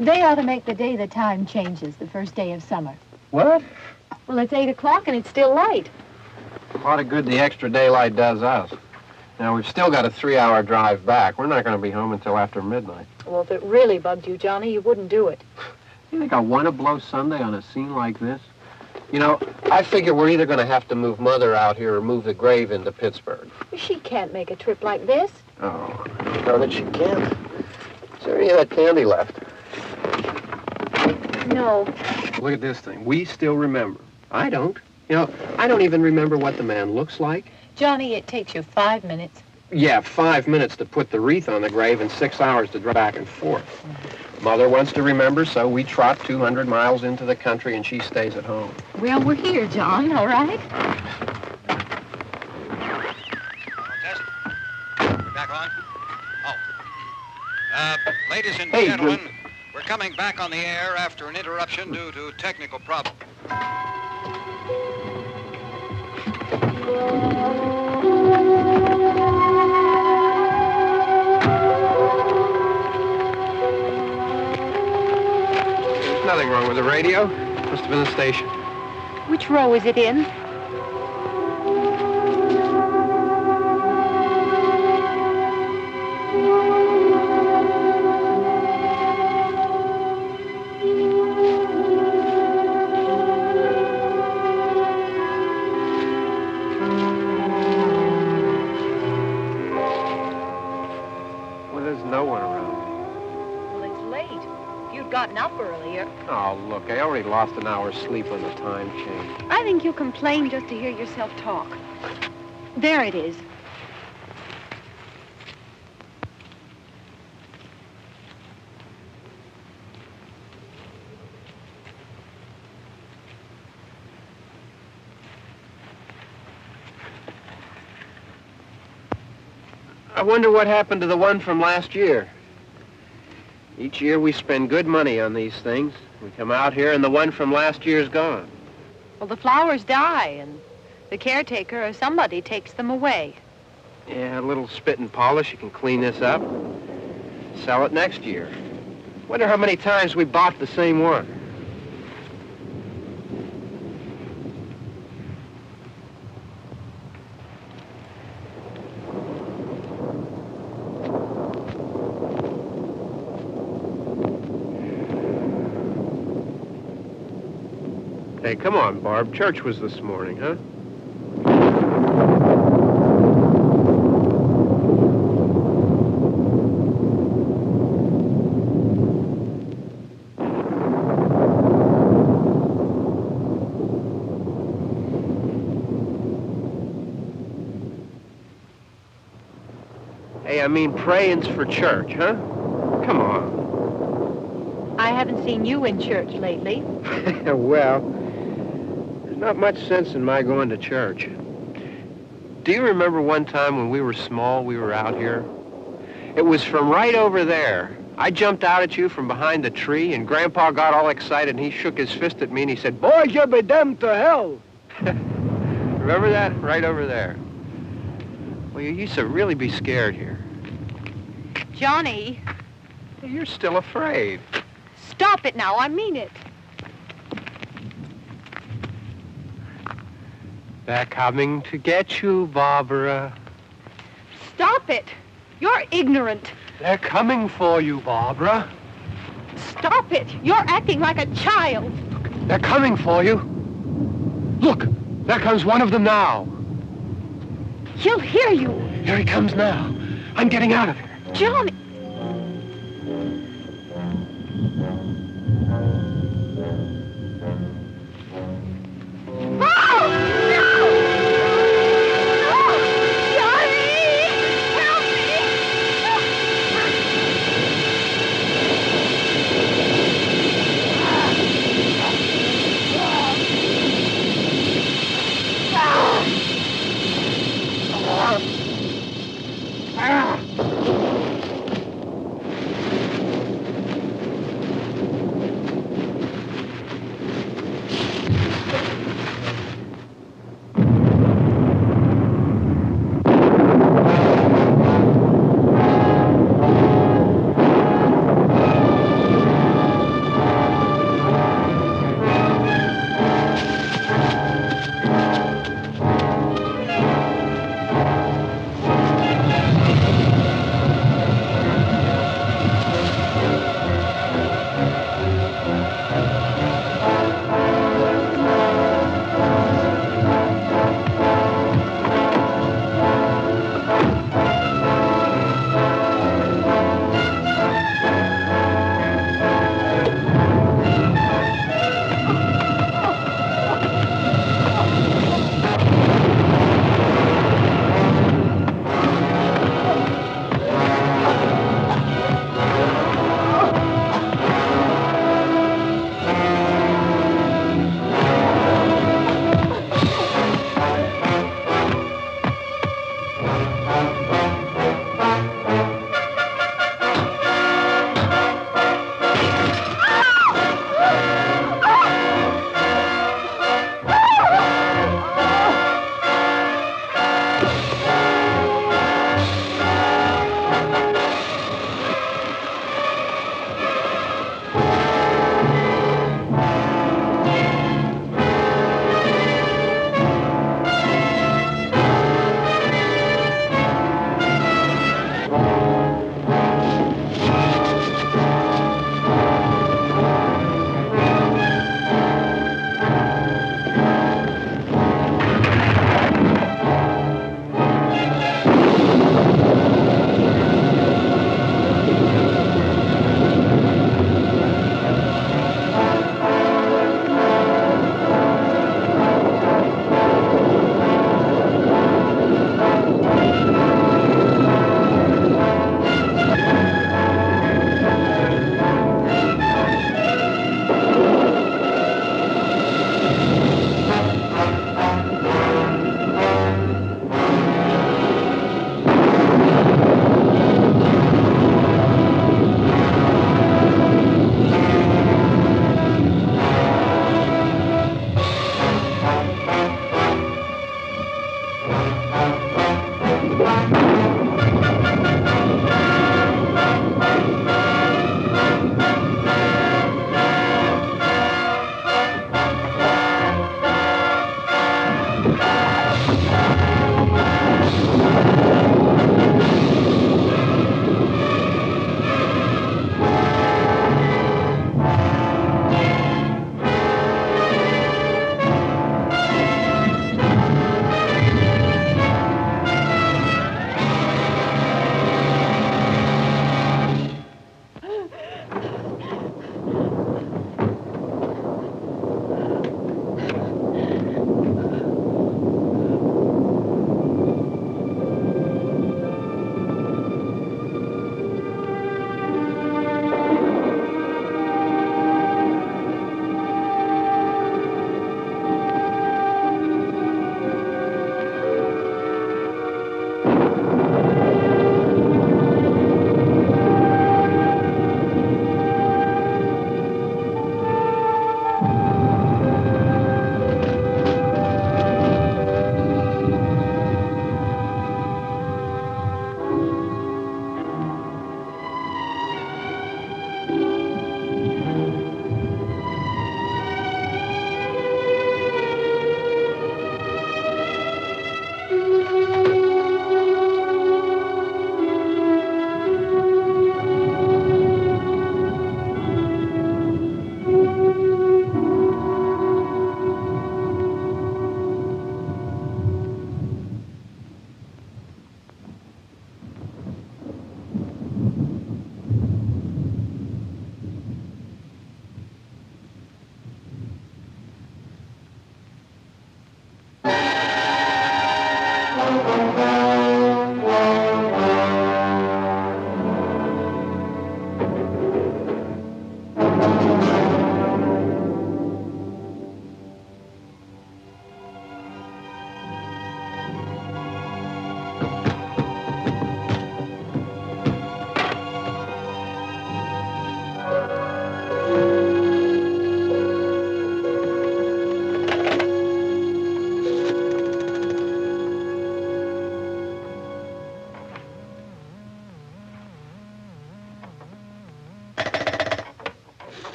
They ought to make the day the time changes, the first day of summer. What? Well, it's 8 o'clock and it's still light. A lot of good the extra daylight does us. Now, we've still got a 3-hour drive back. We're not going to be home until after midnight. Well, if it really bugged you, Johnny, you wouldn't do it. You think I want to blow Sunday on a scene like this? You know, I figure we're either going to have to move Mother out here or move the grave into Pittsburgh. She can't make a trip like this. Oh, no, that she can't. Is there any of that candy left? No. Look at this thing. We still remember. I don't. You know, I don't even remember what the man looks like. Johnny, it takes you 5 minutes. Yeah, 5 minutes to put the wreath on the grave and 6 hours to drive back and forth. Mm-hmm. Mother wants to remember, so we trot 200 miles into the country and she stays at home. Well, we're here, John, all right? Test. We're back on? Oh. Ladies and gentlemen, we're coming back on the air after an interruption due to technical problem. There's nothing wrong with the radio. Must have been the station. Which row is it in? Gotten up earlier. Oh, look, I already lost an hour's sleep on the time change. I think you complain just to hear yourself talk. There it is. I wonder what happened to the one from last year. Each year we spend good money on these things. We come out here and the one from last year's gone. Well, the flowers die and the caretaker or somebody takes them away. Yeah, a little spit and polish. You can clean this up. Sell it next year. Wonder how many times we bought the same one. Hey, come on, Barb. Church was this morning, huh? Hey, I mean praying's for church, huh? Come on. I haven't seen you in church lately. Well, not much sense in my going to church. Do you remember one time when we were small, we were out here? It was from right over there. I jumped out at you from behind the tree, and Grandpa got all excited, and he shook his fist at me, and he said, "Boys, you'll be damned to hell." Remember that? Right over there. Well, you used to really be scared here. Johnny, You're still afraid. stop it now. I mean it. They're coming to get you, Barbara. Stop it. You're ignorant. They're coming for you, Barbara. Stop it. You're acting like a child. They're coming for you. Look, there comes one of them now. He'll hear you. Here he comes now. I'm getting out of here. Johnny. Oh! No! No! Johnny! Help me!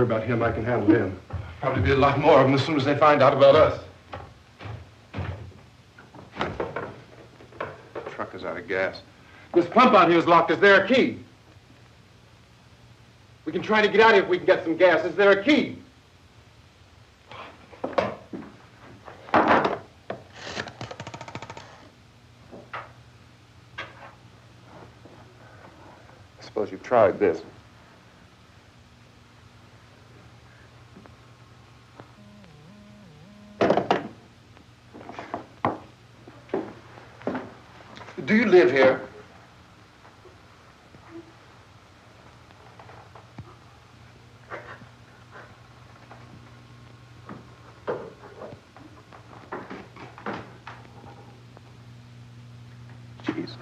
about him. I can handle him. Probably be a lot more of them as soon as they find out about us. The truck is out of gas. This pump out here is locked. Is there a key? We can try to get out of here if we can get some gas. Is there a key? I suppose you've tried this. Do you live here? Jesus.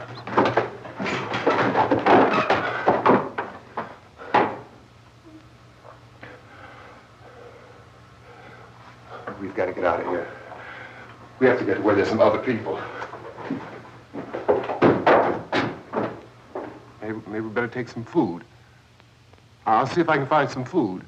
We've got to get out of here. We have to get to where there's some other people. Maybe we better take some food. I'll see if I can find some food.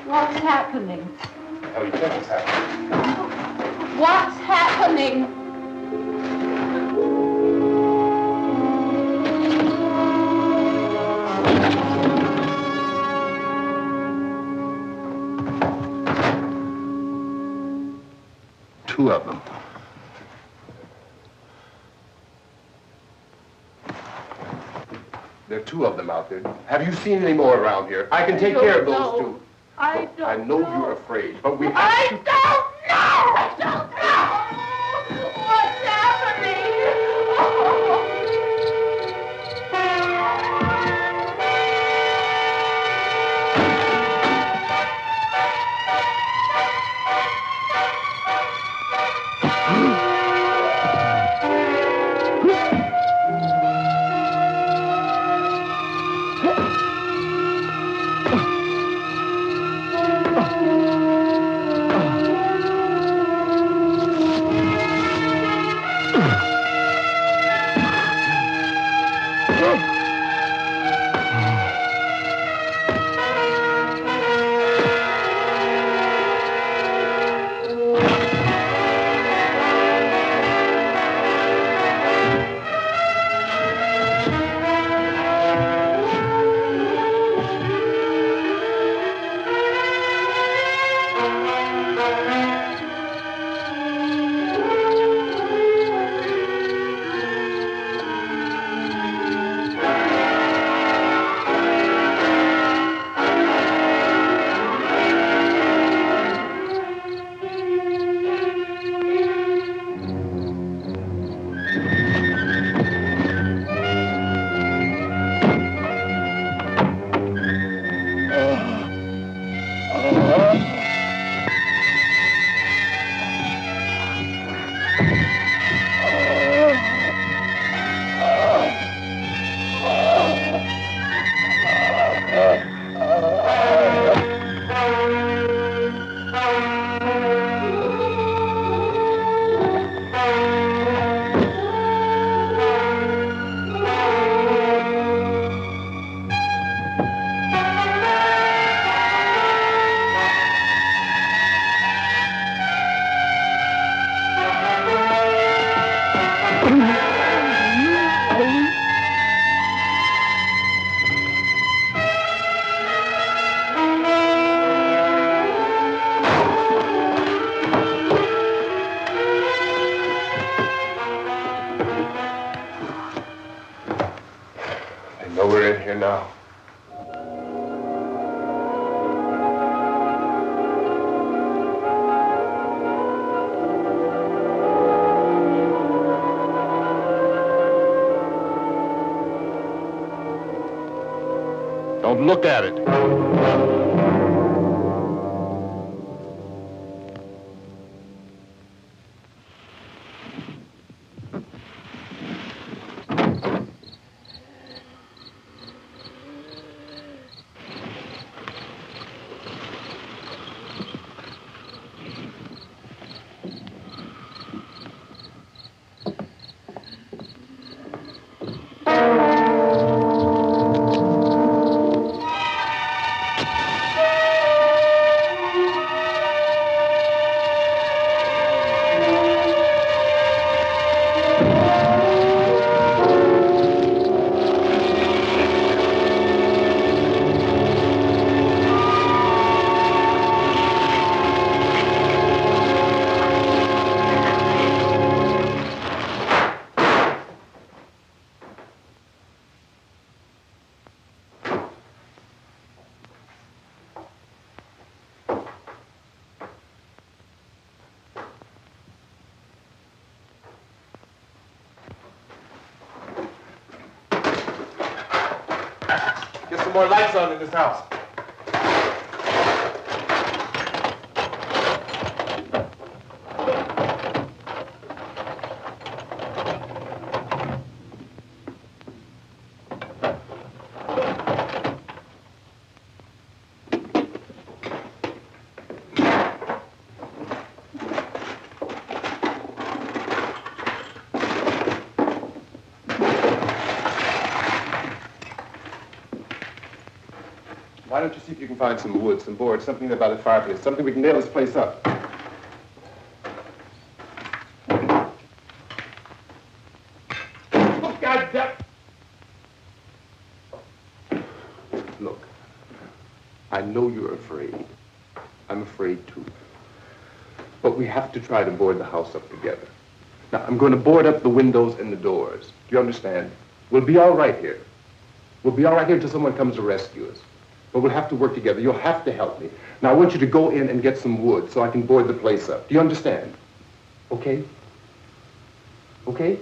What's happening? How do you think it's happening? What's happening? Two of them. There are two of them out there. Have you seen any more around here? I can take care of those two. I don't I know you're afraid, but we have I to... don't know! I don't know! What's happening? I know we're in here now. look at it. Get some more lights on in this house. Why don't you see if you can find some wood, some board, something there by the fireplace, something we can nail this place up. Oh, goddamn! Look, I know you're afraid. I'm afraid too. But we have to try to board the house up together. Now, I'm going to board up the windows and the doors. Do you understand? We'll be all right here. We'll be all right here until someone comes to rescue us. But we'll have to work together. You'll have to help me. Now, I want you to go in and get some wood so I can board the place up. Do you understand? Okay? Okay?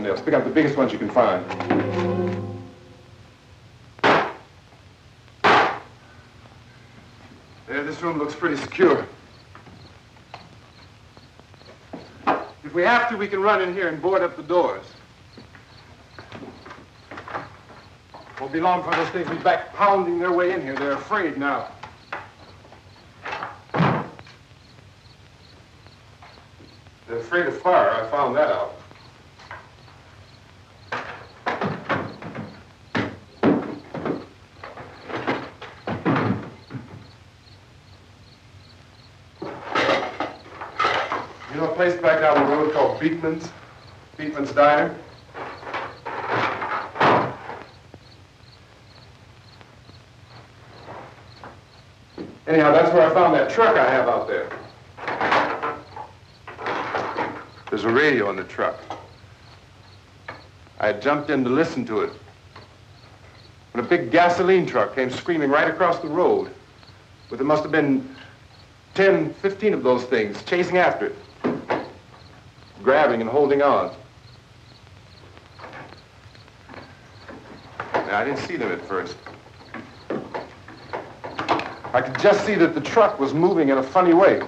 nails. Pick out the biggest ones you can find. There, this room looks pretty secure. If we have to, we can run in here and board up the doors. Won't be long for those things to be back pounding their way in here. They're afraid now. They're afraid of fire. I found that out. You know a place back down the road called Baimint's? Baimint's Diner? Anyhow, that's where I found that truck I have out there. There's a radio in the truck. I had jumped in to listen to it when a big gasoline truck came screaming right across the road. But there must have been 10, 15 of those things chasing after it, grabbing and holding on. Now, I didn't see them at first. I could just see that the truck was moving in a funny way.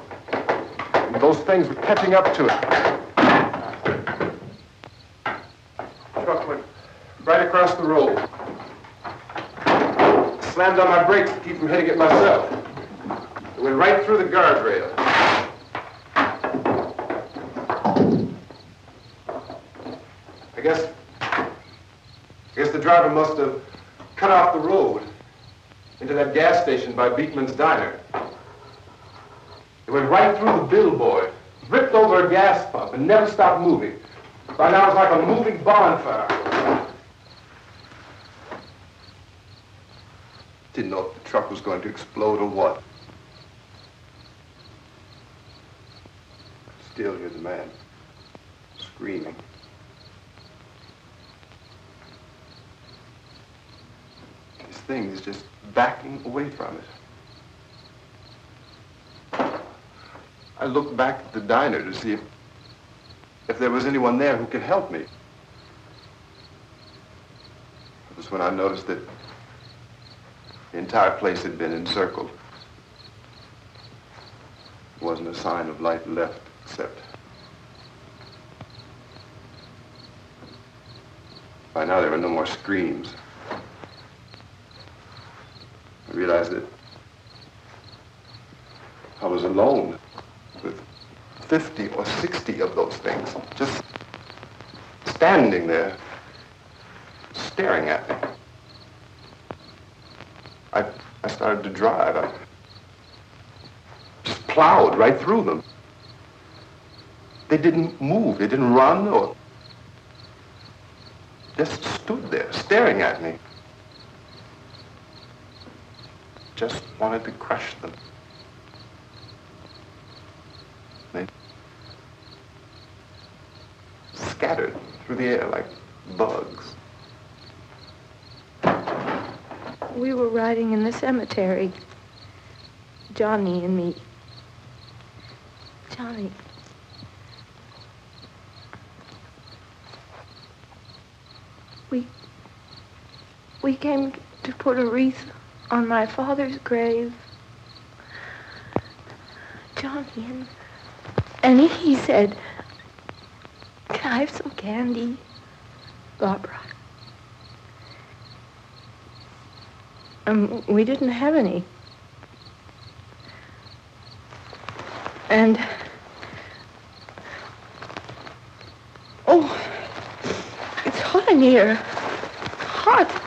And those things were catching up to it. The truck went right across the road. Slammed on my brakes to keep from hitting it myself. It went right through the guardrail. I guess the driver must have cut off the road into that gas station by Baimint's Diner. It went right through the billboard, ripped over a gas pump, and never stopped moving. By now, it's like a moving bonfire. Didn't know if the truck was going to explode or what. Still hear the man screaming. This thing is just backing away from it. I looked back at the diner to see if there was anyone there who could help me. It was when I noticed that the entire place had been encircled. There wasn't a sign of life left except by now there were no more screams. I realized that I was alone with 50 or 60 of those things, just standing there, staring at me. I started to drive. I just plowed right through them. They didn't move, they didn't run or just stood there, staring at me. Just wanted to crush them. They scattered through the air like bugs. We were riding in the cemetery, Johnny and me. Johnny. We came to put a wreath on my father's grave. Johnny, and he said, "Can I have some candy, Barbara?" We didn't have any. And, oh, it's hot in here. Hot.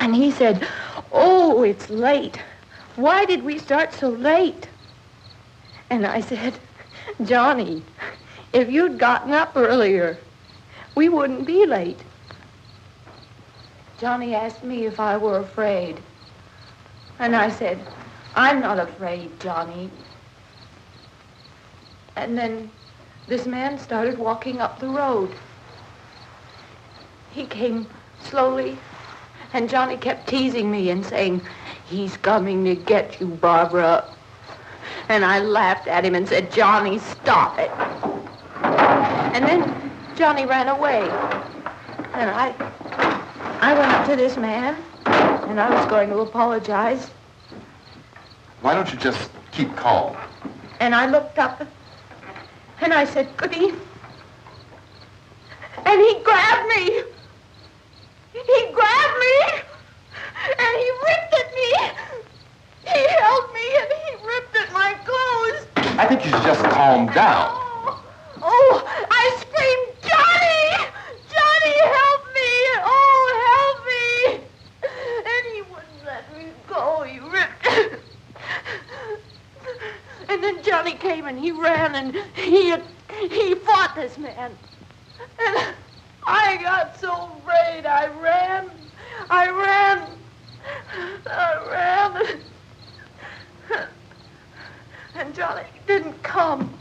And he said, "Oh, it's late. Why did we start so late?" And I said, "Johnny, if you'd gotten up earlier, we wouldn't be late." Johnny asked me if I were afraid. And I said, "I'm not afraid, Johnny." And then this man started walking up the road. He came slowly, and Johnny kept teasing me and saying, "He's coming to get you, Barbara." And I laughed at him and said, Johnny, stop it. And then Johnny ran away. And I went up to this man, and I was going to apologize. Why don't you just keep calm? And I looked up, and I said, good evening. And he grabbed me. He grabbed me, and he ripped at me. He held me, and he ripped at my clothes. I think you should just calm down. Oh, I screamed, Johnny! Johnny, help me! Oh, help me! And he wouldn't let me go. He ripped. And then Johnny came and he ran and he fought this man. And I got so afraid. I ran. And Johnny didn't come.